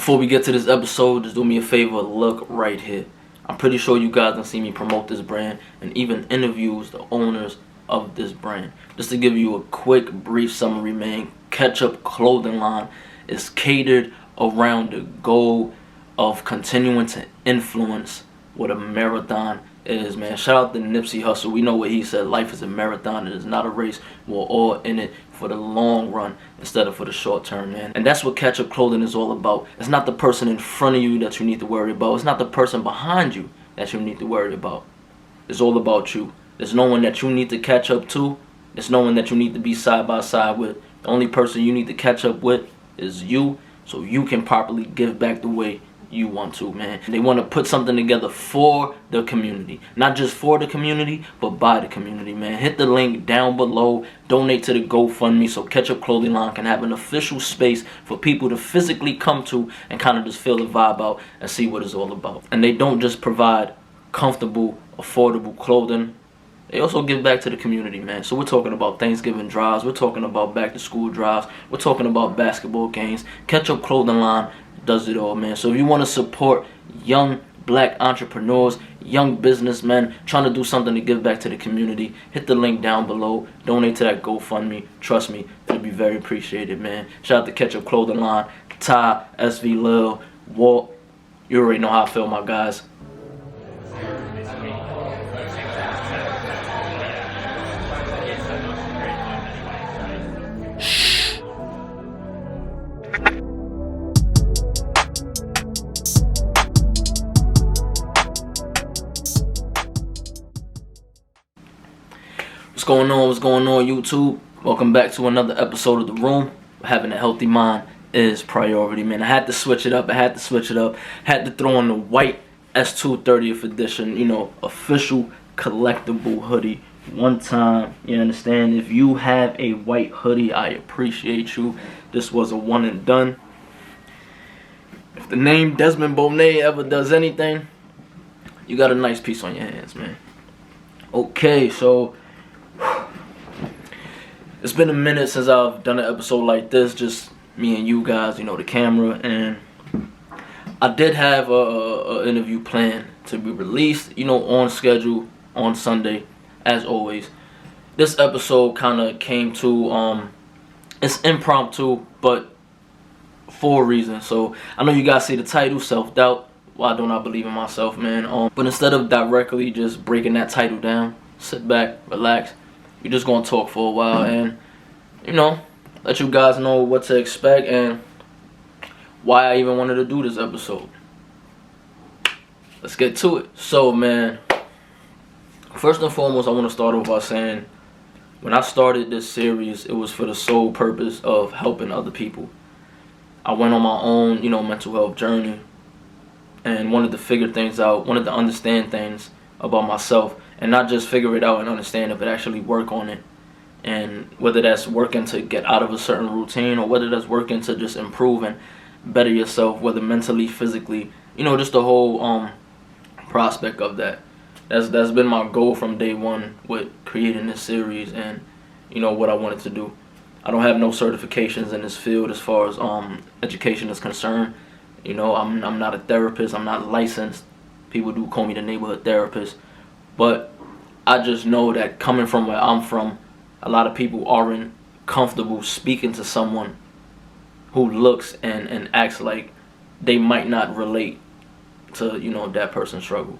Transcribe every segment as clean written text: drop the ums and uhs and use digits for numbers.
Before we get to this episode, just do me a favor, look right here. I'm pretty sure you guys done see me promote this brand and even interviews the owners of this brand. Just to give you a quick, brief summary, man, Ketchup clothing line is catered around the goal of continuing to influence what a marathon is, man. Shout out to Nipsey Hussle. We know what he said. Life is a marathon. It is not a race. We're all in it for the long run instead of for the short term, man. And that's what Ketchup clothing is all about. It's not the person in front of you that you need to worry about. It's not the person behind you that you need to worry about. It's all about you. There's no one that you need to catch up to. There's no one that you need to be side by side with. The only person you need to catch up with is you, so you can properly give back the way you want to, man. They want to put something together for the community. Not just for the community, but by the community, man. Hit the link down below. Donate to the GoFundMe so Ketchup Clothing Line can have an official space for people to physically come to and kind of just feel the vibe out and see what it's all about. And they don't just provide comfortable, affordable clothing. They also give back to the community, man. So we're talking about Thanksgiving drives. We're talking about back-to-school drives. We're talking about basketball games. Ketchup Clothing Line does it all, man. So if you want to support young black entrepreneurs, young businessmen trying to do something to give back to the community, hit the link down below. Donate to that GoFundMe. Trust me, it'll be very appreciated, man. Shout out to Ketchup Clothing Line, Ty, SV Lil, Walt. You already know how I feel, my guys. What's going on, YouTube? Welcome back to another episode of The Room. Having a healthy mind is priority, man. I had to switch it up. Had to throw on the white S3-010 edition, you know, official collectible hoodie. One time, you understand? If you have a white hoodie, I appreciate you. This was a one and done. If the name Desmond Bonet ever does anything, you got a nice piece on your hands, man. Okay, so it's been a minute since I've done an episode like this, just me and you guys, you know, the camera, and I did have a interview planned to be released, you know, on schedule on Sunday, as always. This episode kind of came to, it's impromptu, but for a reason. So I know you guys see the title, Self-Doubt. Why don't I believe in myself, man? But instead of directly just breaking that title down, sit back, relax. We're just gonna talk for a while and, you know, let you guys know what to expect and why I even wanted to do this episode. Let's get to it. So, man, first and foremost, I want to start off by saying when I started this series, it was for the sole purpose of helping other people. I went on my own, you know, mental health journey and wanted to figure things out, wanted to understand things about myself. And not just figure it out and understand it, but actually work on it. And whether that's working to get out of a certain routine or whether that's working to just improve and better yourself, whether mentally, physically, you know, just the whole prospect of that. That's been my goal from day one with creating this series and, you know, what I wanted to do. I don't have no certifications in this field as far as education is concerned. You know, I'm not a therapist. I'm not licensed. People do call me the neighborhood therapist. But I just know that coming from where I'm from, a lot of people aren't comfortable speaking to someone who looks and acts like they might not relate to, you know, that person's struggle.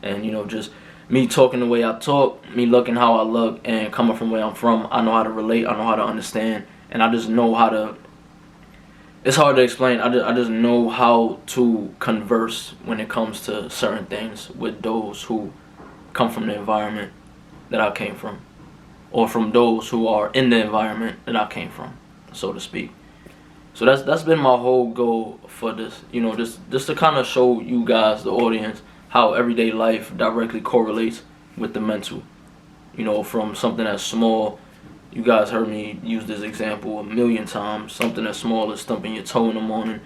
And, you know, just me talking the way I talk, me looking how I look, and coming from where I'm from, I know how to relate, I know how to understand, and I just know how to, it's hard to explain, I just know how to converse when it comes to certain things with those who come from the environment that I came from, or from those who are in the environment that I came from, so to speak. So that's been my whole goal for this, you know, just to kind of show you guys, the audience, how everyday life directly correlates with the mental. You know, from something as small, you guys heard me use this example a million times, something as small as stumping your toe in the morning.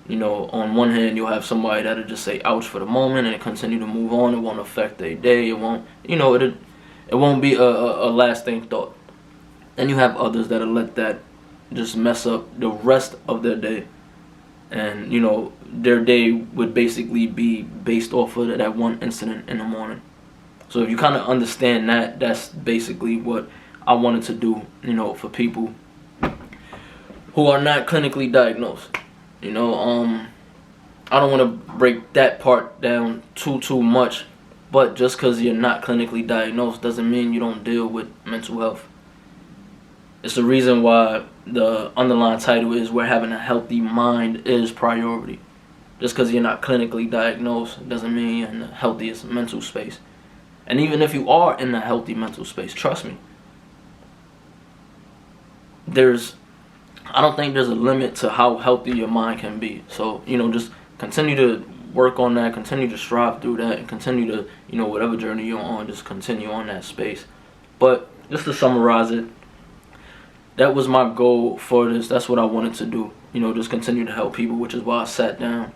You know, on one hand, you'll have somebody that'll just say ouch for the moment and continue to move on. It won't affect their day. It won't, you know, it won't be a lasting thought. Then you have others that'll let that just mess up the rest of their day. and you know, their day would basically be based off of that one incident in the morning. So if you kind of understand that, that's basically what I wanted to do, you know, for people who are not clinically diagnosed. You know, I don't want to break that part down too much, but just because you're not clinically diagnosed doesn't mean you don't deal with mental health. It's the reason why the underlying title is where having a healthy mind is priority. Just because you're not clinically diagnosed doesn't mean you're in the healthiest mental space. And even if you are in a healthy mental space, trust me, I don't think there's a limit to how healthy your mind can be. So, you know, just continue to work on that, continue to strive through that, and continue to, you know, whatever journey you're on, just continue on that space. But just to summarize it, that was my goal for this. That's what I wanted to do. You know, just continue to help people, which is why I sit down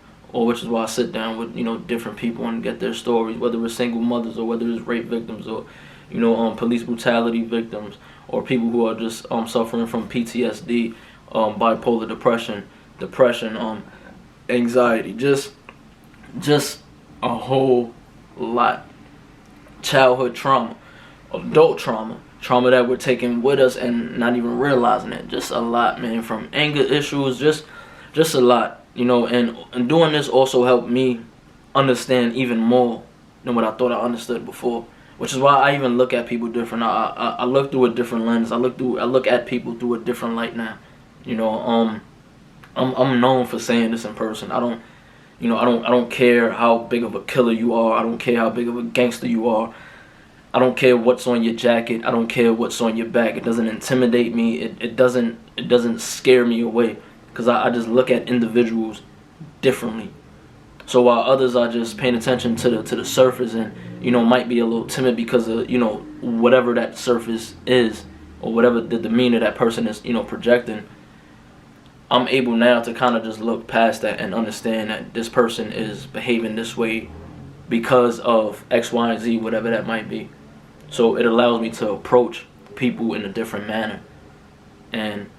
with, you know, different people and get their stories, whether it's single mothers or whether it's rape victims or, you know, police brutality victims, or people who are just suffering from PTSD, bipolar depression, anxiety, just a whole lot. Childhood trauma, adult trauma that we're taking with us and not even realizing it. Just a lot, man. From anger issues, just a lot. You know, and doing this also helped me understand even more than what I thought I understood before. Which is why I even look at people different. I look through a different lens. I look at people through a different light now. You know, I'm known for saying this in person. I don't care how big of a killer you are. I don't care how big of a gangster you are. I don't care what's on your jacket. I don't care what's on your back. It doesn't intimidate me. It doesn't scare me away, because I just look at individuals differently. So while others are just paying attention to the surface and, you know, might be a little timid because of, you know, whatever that surface is or whatever the demeanor that person is, you know, projecting, I'm able now to kind of just look past that and understand that this person is behaving this way because of X, Y, and Z, whatever that might be. So it allows me to approach people in a different manner. And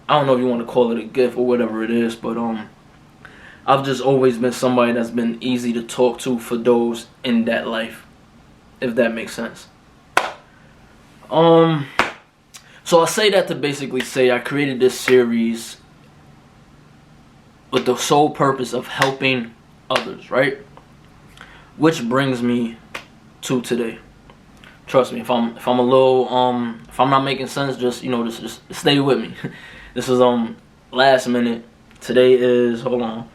I don't know if you want to call it a gift or whatever it is, but I've just always been somebody that's been easy to talk to for those in that life, if that makes sense. So I say that to basically say I created this series with the sole purpose of helping others, right? Which brings me to today. Trust me, if I'm a little if I'm not making sense, just, you know, just stay with me. This is last minute. Today is, hold on.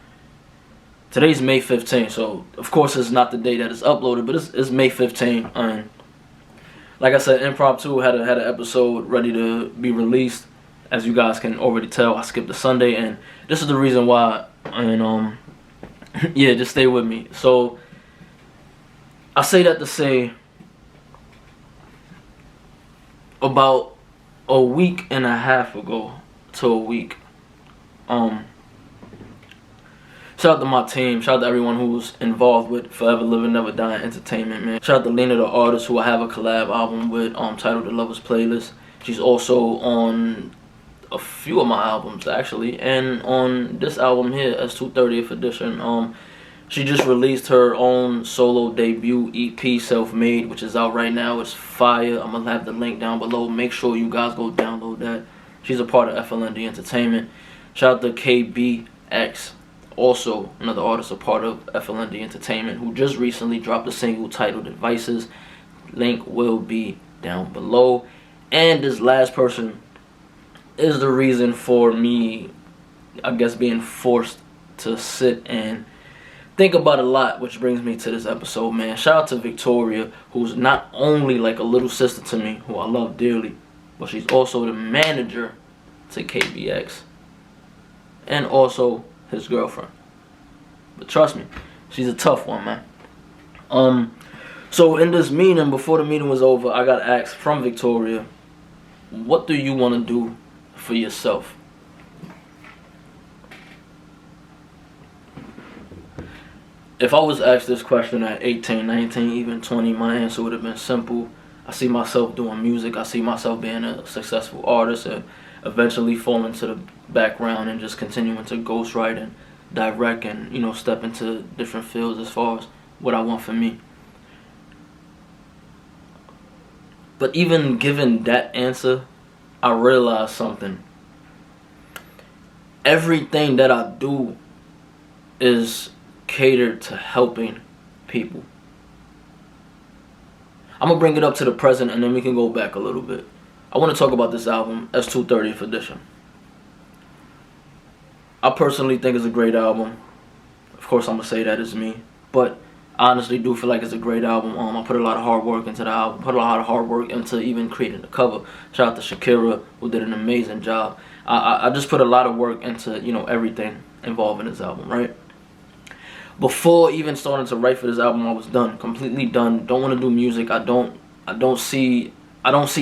Today's May 15th, so of course it's not the day that it's uploaded, but it's May 15th. And like I said, Impromptu had an episode ready to be released. As you guys can already tell, I skipped a Sunday, and this is the reason why. And yeah, just stay with me. So I say that to say, about a week and a half ago to a week, shout out to my team. Shout out to everyone who's involved with Forever Living Never Dying Entertainment, man. Shout out to Lena, the artist, who I have a collab album with, titled The Lovers Playlist. She's also on a few of my albums, actually, and on this album here, S3-010 edition. She just released her own solo debut EP, Self-Made, which is out right now. It's fire. I'm gonna have the link down below. Make sure you guys go download that. She's a part of FLND Entertainment. Shout out to KBX, also another artist, a part of FLND Entertainment, who just recently dropped a single titled Advices. Link will be down below. And this last person is the reason for me, I guess, being forced to sit and think about a lot, which brings me to this episode, man. Shout out to Victoria, who's not only like a little sister to me, who I love dearly, but she's also the manager to KBX and also his girlfriend. But trust me, she's a tough one, man. So in this meeting, before the meeting was over, I got asked from Victoria, what do you want to do for yourself? If I was asked this question at 18, 19, even 20, my answer would have been simple. I see myself doing music. I see myself being a successful artist and eventually fall into the background and just continuing to ghostwrite and direct and, you know, step into different fields as far as what I want for me. But even given that answer, I realized something. Everything that I do is catered to helping people. I'm going to bring it up to the present and then we can go back a little bit. I want to talk about this album, S3-010 edition. I personally think it's a great album. Of course, I'm going to say that is me. But I honestly do feel like it's a great album. I put a lot of hard work into the album. Put a lot of hard work into even creating the cover. Shout out to Shakira, who did an amazing job. I just put a lot of work into, you know, everything involved in this album, right? Before even starting to write for this album, I was done, completely done. Don't want to do music. I don't see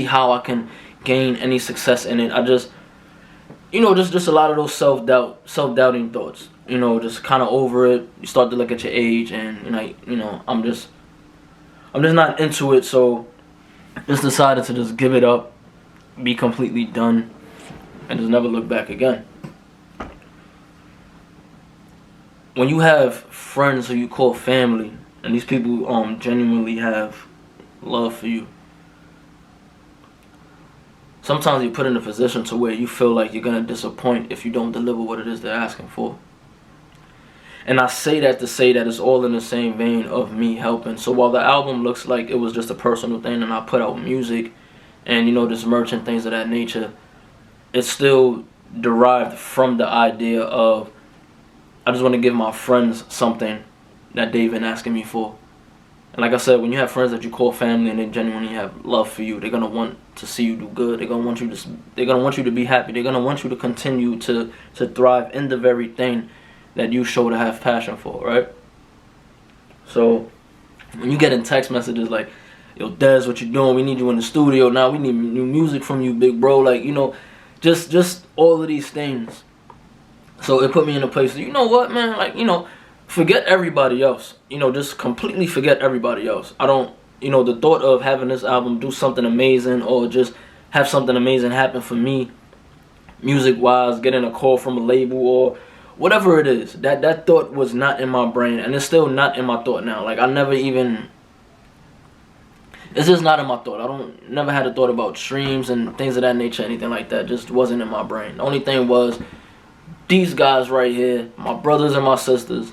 how I can gain any success in it. I just, you know, just a lot of those self-doubting thoughts. You know, just kind of over it. You start to look at your age, and you know, I'm just not into it. So, just decided to just give it up, be completely done, and just never look back again. When you have friends who you call family, and these people genuinely have love for you, sometimes you're put in a position to where you feel like you're gonna disappoint if you don't deliver what it is they're asking for. And I say that to say that it's all in the same vein of me helping. So while the album looks like it was just a personal thing and I put out music and, you know, just merch and things of that nature, it's still derived from the idea of I just want to give my friends something that they've been asking me for. And like I said, when you have friends that you call family and they genuinely have love for you, they're gonna want to see you do good. They're gonna want you to be happy. They're gonna want you to continue to thrive in the very thing that you show to have passion for, right? So when you get in text messages like, "Yo, Des, what you doing? We need you in the studio now. We need new music from you, big bro." Like, you know, just all of these things. So it put me in a place that, you know what, man, like, you know, forget everybody else. You know, just completely forget everybody else. I don't, you know, the thought of having this album do something amazing or just have something amazing happen for me, music-wise, getting a call from a label or whatever it is, that thought was not in my brain, and it's still not in my thought now. Like, it's just not in my thought. Never had a thought about streams and things of that nature, anything like that. Just wasn't in my brain. The only thing was, these guys right here, my brothers and my sisters,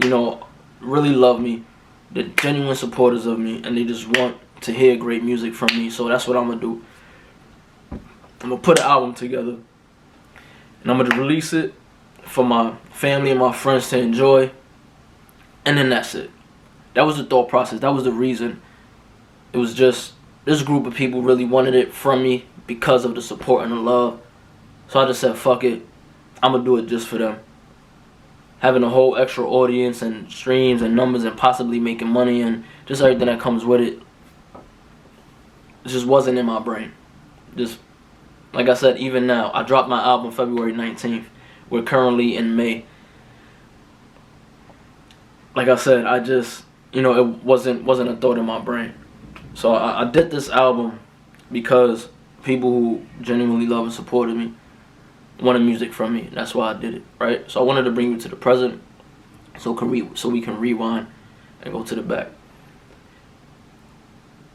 you know, really love me. They're genuine supporters of me, and they just want to hear great music from me. So that's what I'm going to do. I'm going to put an album together, and I'm going to release it for my family and my friends to enjoy, and then that's it. That was the thought process. That was the reason. It was just this group of people really wanted it from me because of the support and the love. So I just said, fuck it. I'm going to do it just for them. Having a whole extra audience and streams and numbers and possibly making money and just everything that comes with it, it just wasn't in my brain. Just, like I said, even now, I dropped my album February 19th. We're currently in May. Like I said, I just, you know, it wasn't a thought in my brain. So I did this album because people who genuinely love and supported me wanted music from me. That's why I did it, right? So I wanted to bring you to the present so we can rewind and go to the back.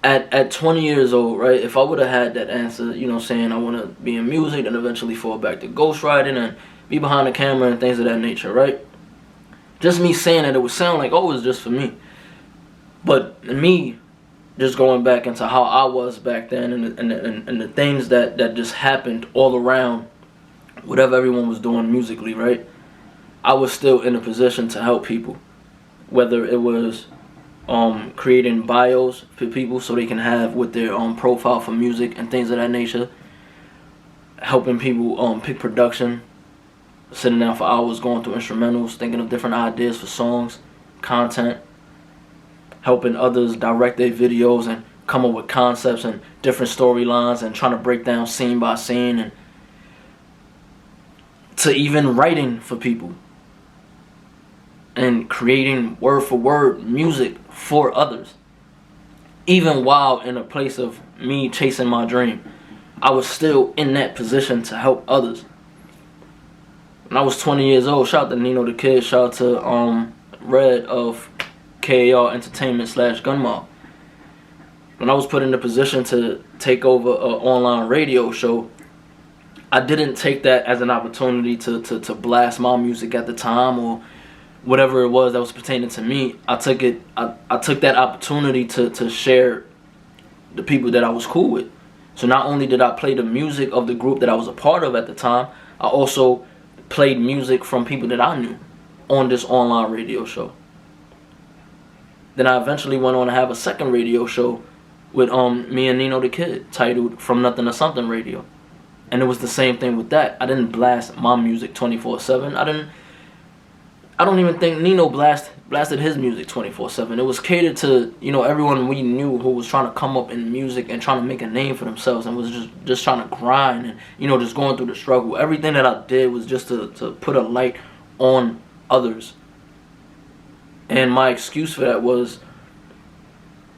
At 20 years old, right, if I would have had that answer, you know, saying I want to be in music and eventually fall back to ghostwriting and be behind the camera and things of that nature, right? Just me saying that, it would sound like, oh, it's just for me. But me just going back into how I was back then and the things that just happened all around whatever everyone was doing musically, right? I was still in a position to help people. Whether it was creating bios for people so they can have with their profile for music and things of that nature. Helping people pick production. Sitting down for hours going through instrumentals, thinking of different ideas for songs, content. Helping others direct their videos and come up with concepts and different storylines and trying to break down scene by scene, and to even writing for people and creating word for word music for others. Even while in a place of me chasing my dream, I was still in that position to help others. when I was 20 years old. Shout out to Nino the Kid. Shout out to Red of KAR Entertainment / Gunmob. When I was put in the position to take over an online radio show, I didn't take that as an opportunity to blast my music at the time or whatever it was that was pertaining to me. I took that opportunity to share the people that I was cool with. So not only did I play the music of the group that I was a part of at the time, I also played music from people that I knew on this online radio show. Then I eventually went on to have a second radio show with me and Nino the Kid, titled From Nothing to Something Radio. And it was the same thing with that. I didn't blast my music 24/7. I don't even think Nino blasted his music 24/7. It was catered to, everyone we knew who was trying to come up in music and trying to make a name for themselves and was just trying to grind and, just going through the struggle. Everything that I did was just to put a light on others. And my excuse for that was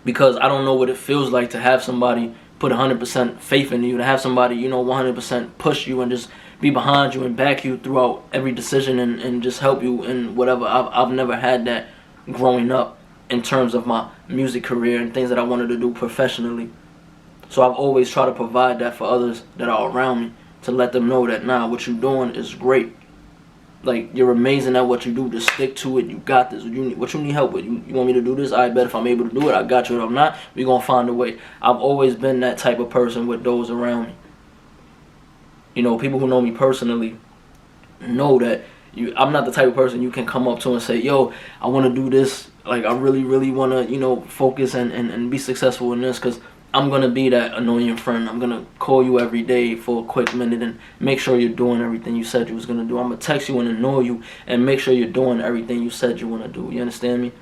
because I don't know what it feels like to have somebody put 100% faith in you, to have somebody, 100% push you and just be behind you and back you throughout every decision and just help you in whatever. I've never had that growing up in terms of my music career and things that I wanted to do professionally. So I've always tried to provide that for others that are around me, to let them know that, nah, what you're doing is great. Like, you're amazing at what you do. Just stick to it. You got this. What you need help with? You want me to do this? I bet if I'm able to do it, I got you. If I'm not, we're going to find a way. I've always been that type of person with those around me. People who know me personally know that I'm not the type of person you can come up to and say, yo, I want to do this. Like, I really, really want to, focus and be successful in this, because I'm going to be that annoying friend. I'm going to call you every day for a quick minute and make sure you're doing everything you said you was going to do. I'm going to text you and annoy you and make sure you're doing everything you said you want to do. You understand me?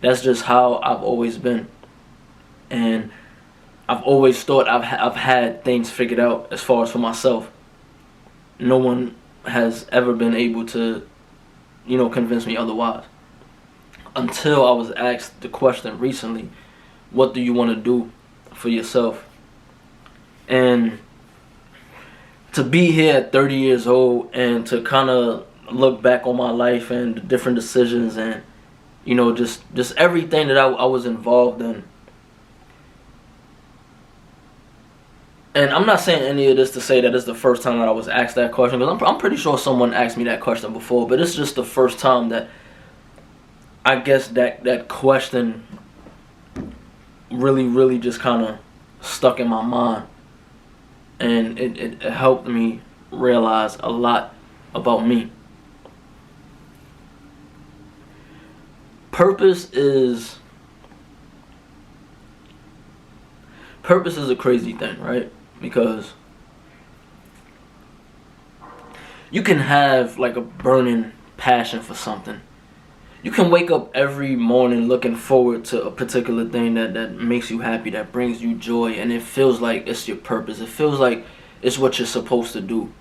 That's just how I've always been. And I've always thought I've had things figured out as far as for myself. No one has ever been able to, convince me otherwise. Until I was asked the question recently, what do you want to do for yourself? And to be here at 30 years old and to kind of look back on my life and the different decisions and, just everything that I was involved in. And I'm not saying any of this to say that it's the first time that I was asked that question, because I'm pretty sure someone asked me that question before, but it's just the first time that I guess that question really, really just kind of stuck in my mind. And it helped me realize a lot about me. Purpose is a crazy thing, right? Because you can have like a burning passion for something. You can wake up every morning looking forward to a particular thing that makes you happy, that brings you joy, and it feels like it's your purpose. It feels like it's what you're supposed to do.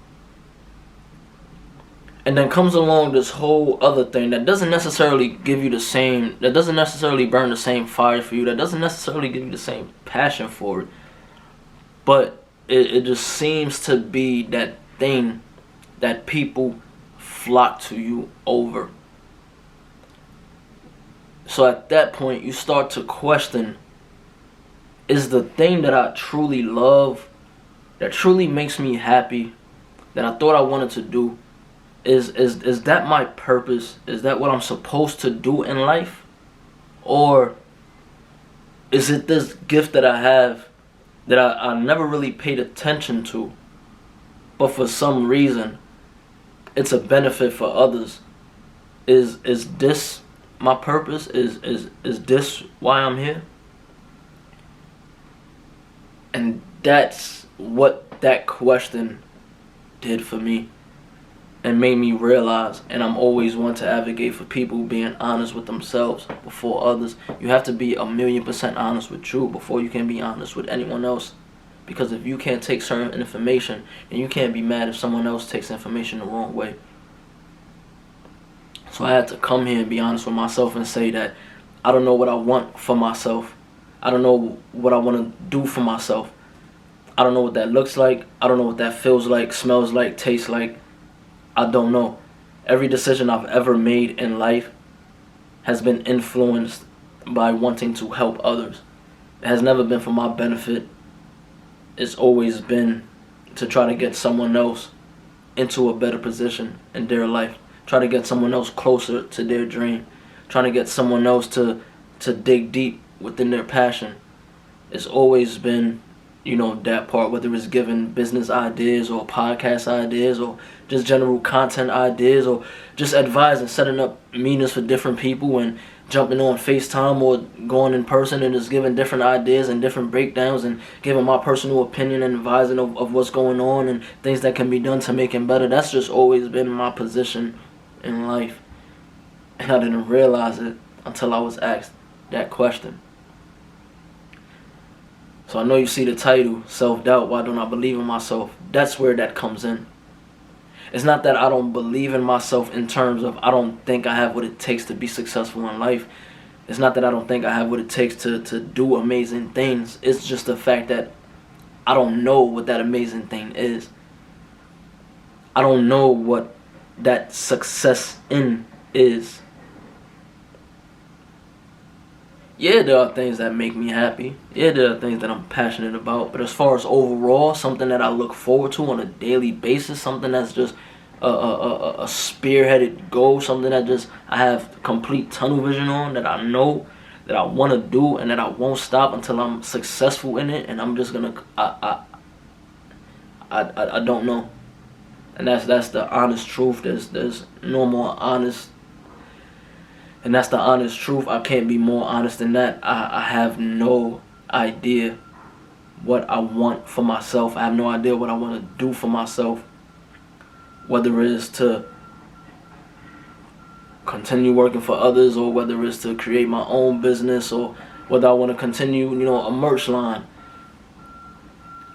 And then comes along this whole other thing that doesn't necessarily give you the same, that doesn't necessarily burn the same fire for you, that doesn't necessarily give you the same passion for it. But it just seems to be that thing that people flock to you over. So at that point, you start to question, is the thing that I truly love, that truly makes me happy, that I thought I wanted to do, is that my purpose? Is that what I'm supposed to do in life? Or is it this gift that I have that I never really paid attention to, but for some reason it's a benefit for others? Is this my purpose? Is this why I'm here? And that's what that question did for me and made me realize. And I'm always one to advocate for people being honest with themselves before others. You have to be 1,000,000% honest with you before you can be honest with anyone else. Because if you can't take certain information, then you can't be mad if someone else takes information the wrong way. So I had to come here and be honest with myself and say that I don't know what I want for myself. I don't know what I want to do for myself. I don't know what that looks like. I don't know what that feels like, smells like, tastes like. I don't know. Every decision I've ever made in life has been influenced by wanting to help others. It has never been for my benefit. It's always been to try to get someone else into a better position in their life. Try to get someone else closer to their dream. Trying to get someone else to dig deep within their passion. It's always been, that part, whether it's giving business ideas or podcast ideas or just general content ideas or just advising, setting up meetings for different people and jumping on FaceTime or going in person and just giving different ideas and different breakdowns and giving my personal opinion and advising of what's going on and things that can be done to make it better. That's just always been my position in life. And I didn't realize it until I was asked that question. So I know you see the title, Self-Doubt, Why Don't I Believe in Myself? That's where that comes in. It's not that I don't believe in myself in terms of I don't think I have what it takes to be successful in life. It's not that I don't think I have what it takes to do amazing things. It's just the fact that I don't know what that amazing thing is. I don't know what that success in is. Yeah, there are things that make me happy. Yeah, there are things that I'm passionate about. But as far as overall, something that I look forward to on a daily basis, something that's just a spearheaded goal, something that just I have complete tunnel vision on, that I know that I want to do and that I won't stop until I'm successful in it. And I'm just gonna, I don't know. And that's the honest truth. There's no more honest. And that's the honest truth. I can't be more honest than that. I have no idea what I want for myself. I have no idea what I want to do for myself. Whether it is to continue working for others or whether it's to create my own business or whether I want to continue, a merch line.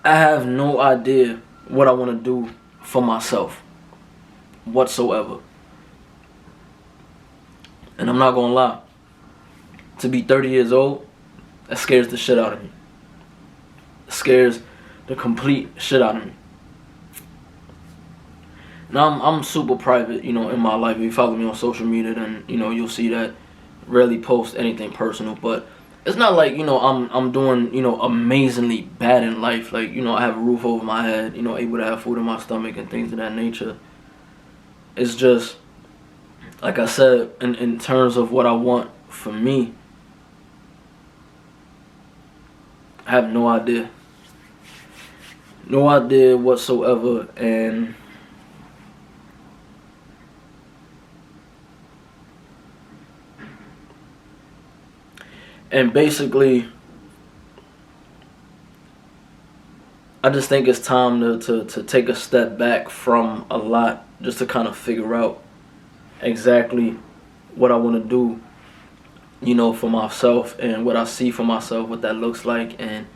I have no idea what I want to do for myself whatsoever. And I'm not gonna lie, to be 30 years old, that scares the shit out of me. It scares the complete shit out of me. Now I'm super private, in my life. If you follow me on social media, then you'll see that I rarely post anything personal. But it's not like I'm doing amazingly bad in life. Like I have a roof over my head, able to have food in my stomach and things of that nature. It's just, like I said, in terms of what I want for me, I have no idea. No idea whatsoever. And basically, I just think it's time to take a step back from a lot just to kind of figure out exactly what I want to do, for myself and what I see for myself, what that looks like, and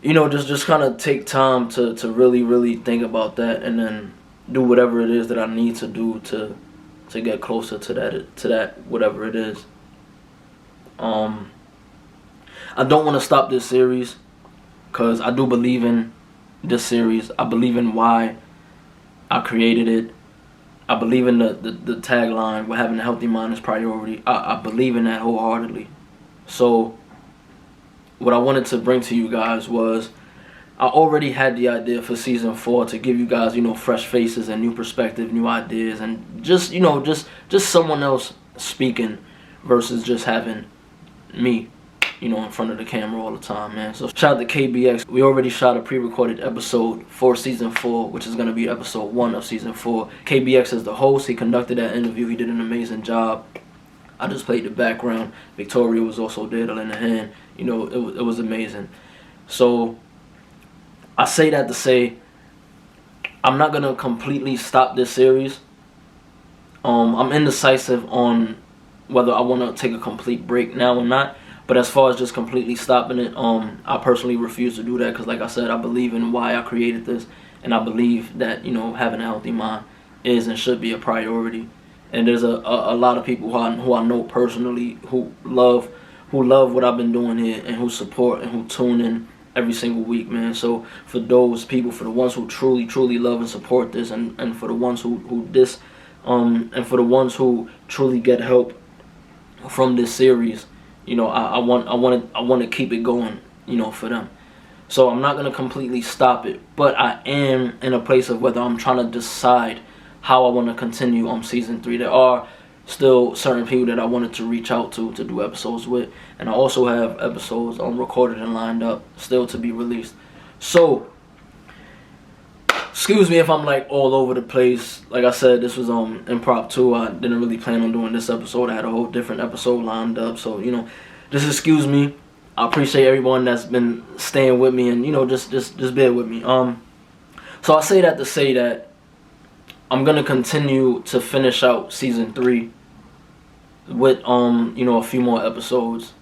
just kind of take time to really, really think about that, and then do whatever it is that I need to do to get closer to that whatever it is. I don't want to stop this series because I do believe in this series. I believe in why I created it. I believe in the tagline, where having a healthy mind is priority. I believe in that wholeheartedly. So what I wanted to bring to you guys was, I already had the idea for season 4 to give you guys, fresh faces and new perspective, new ideas, and just someone else speaking versus just having me, in front of the camera all the time, man. So shout out to KBX. We already shot a pre-recorded episode for season 4, which is going to be episode 1 of season 4. KBX is the host. He conducted that interview. He did an amazing job. I just played the background. Victoria was also there to lend a hand. It was amazing. So I say that to say, I'm not going to completely stop this series. I'm indecisive on whether I want to take a complete break now or not. But as far as just completely stopping it, I personally refuse to do that because, like I said, I believe in why I created this, and I believe that having a healthy mind is and should be a priority. And there's a lot of people who I know personally who love what I've been doing here and who support and who tune in every single week, man. So for those people, for the ones who truly love and support this, and for the ones and for the ones who truly get help from this series, you know, I want to keep it going, you know, for them. So I'm not gonna completely stop it, but I am in a place of whether I'm trying to decide how I want to continue on season 3. There are still certain people that I wanted to reach out to do episodes with, and I also have episodes recorded and lined up still to be released. So excuse me if I'm like all over the place. Like I said, this was impromptu. I didn't really plan on doing this episode. I had a whole different episode lined up, so you know, just excuse me. I appreciate everyone that's been staying with me, and you know, just bear with me. So I say that to say that I'm gonna continue to finish out season 3 with you know, a few more episodes.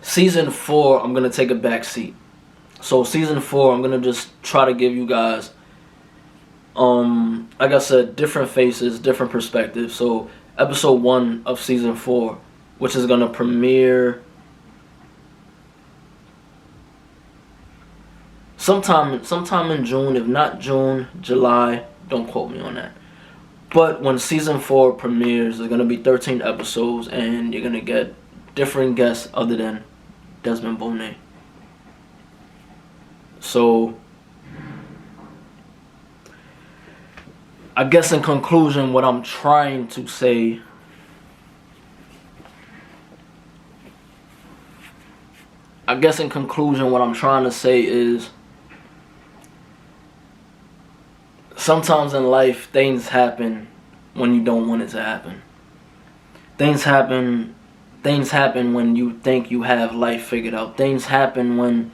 Season 4, I'm gonna take a back seat. So season 4, I'm gonna just try to give you guys, like I said, different faces, different perspectives. So episode 1 of season 4, which is gonna premiere sometime in June, if not June, July. Don't quote me on that. But when season 4 premieres, there's gonna be 13 episodes, and you're gonna get different guests other than Desmond Bonet. So I guess in conclusion, what I'm trying to say is, sometimes in life, things happen when you don't want it to happen. Things happen when you think you have life figured out. Things happen when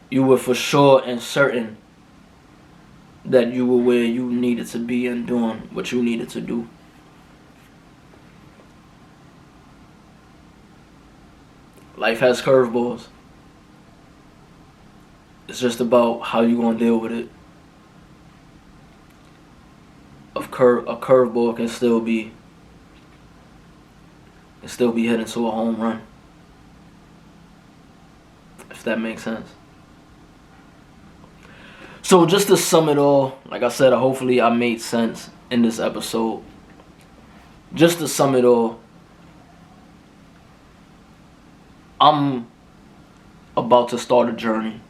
you were for sure and certain that you were where you needed to be and doing what you needed to do. Life has curveballs. It's just about how you gonna deal with it. A curveball can still be heading to a home run, if that makes sense. So just to sum it all, like I said, hopefully I made sense in this episode. Just to sum it all, I'm about to start a journey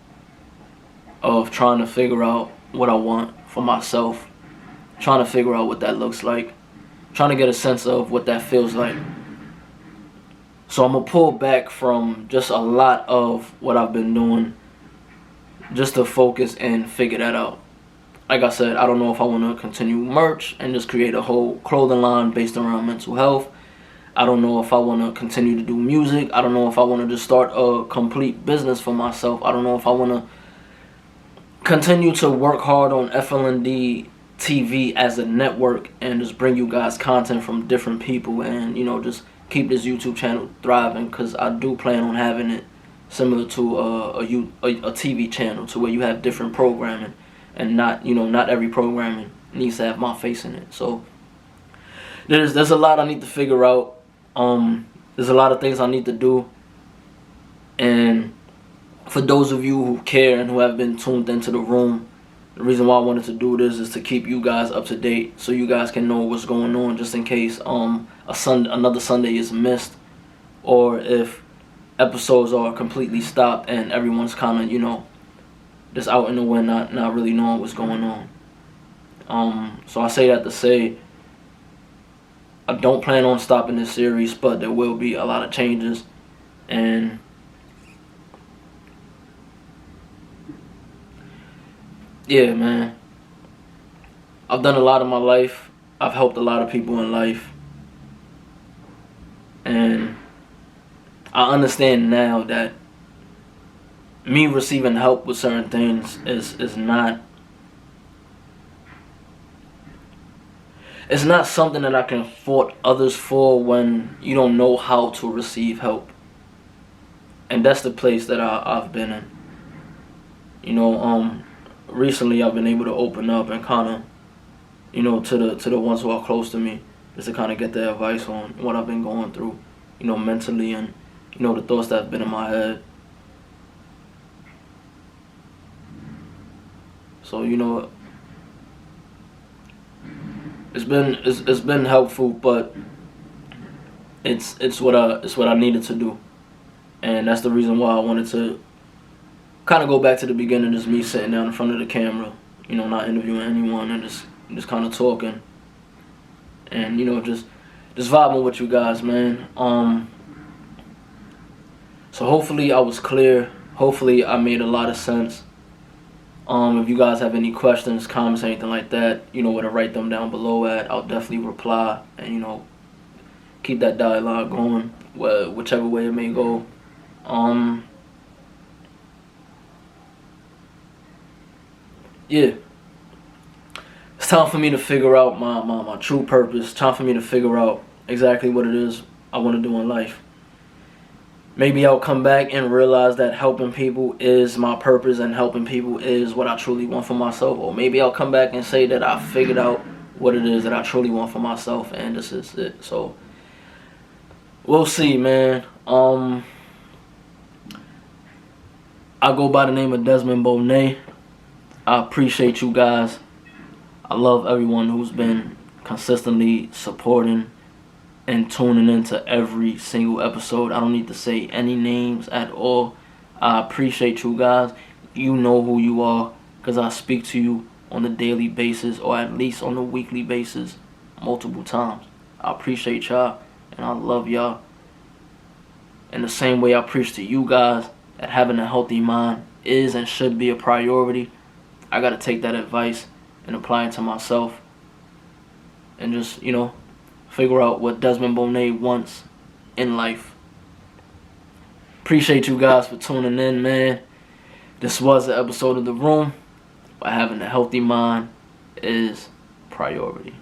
of trying to figure out what I want for myself, trying to figure out what that looks like, trying to get a sense of what that feels like. So I'm going to pull back from just a lot of what I've been doing just to focus and figure that out. Like I said, I don't know if I want to continue merch and just create a whole clothing line based around mental health. I don't know if I want to continue to do music. I don't know if I want to just start a complete business for myself. I don't know if I want to continue to work hard on FLND TV as a network and just bring you guys content from different people and, you know, just keep this YouTube channel thriving, because I do plan on having it similar to a TV channel, to where you have different programming and not every programming needs to have my face in it. So there's a lot I need to figure out. There's a lot of things I need to do, and for those of you who care and who have been tuned into the room, the reason why I wanted to do this is to keep you guys up to date, so you guys can know what's going on, just in case another Sunday is missed, or if episodes are completely stopped and everyone's kind of, you know, just out in the wind, not really knowing what's going on. So I say that to say, I don't plan on stopping this series, but there will be a lot of changes, and yeah, man, I've done a lot in my life. I've helped a lot of people in life, and I understand now that me receiving help with certain things is not, it's not something that I can fault others for when you don't know how to receive help. And that's the place that I've been in. You know, recently I've been able to open up and kind of, you know, to the ones who are close to me, just to kind of get their advice on what I've been going through, you know, mentally, and, you know, the thoughts that have been in my head. So it's been helpful, but it's what I needed to do, and that's the reason why I wanted to kind of go back to the beginning, just me sitting down in front of the camera, not interviewing anyone, and just kind of talking, and just vibing with you guys, man. So hopefully I was clear. Hopefully I made a lot of sense. If you guys have any questions, comments, anything like that, you know where to write them down below at. I'll definitely reply, and keep that dialogue going, whichever way it may go. Yeah, it's time for me to figure out my true purpose. Time for me to figure out exactly what it is I want to do in life. Maybe I'll come back and realize that helping people is my purpose and helping people is what I truly want for myself. Or maybe I'll come back and say that I figured out what it is that I truly want for myself, and this is it. So we'll see, man. I go by the name of Desmond Bonet. I appreciate you guys. I love everyone who's been consistently supporting and tuning into every single episode. I don't need to say any names at all. I appreciate you guys. You know who you are, because I speak to you on a daily basis, or at least on a weekly basis, multiple times. I appreciate y'all, and I love y'all. In the same way I preach to you guys that having a healthy mind is and should be a priority, I gotta take that advice and apply it to myself, and just figure out what Desmond Bonet wants in life. Appreciate you guys for tuning in, man. This was an episode of The Room, but having a healthy mind is priority.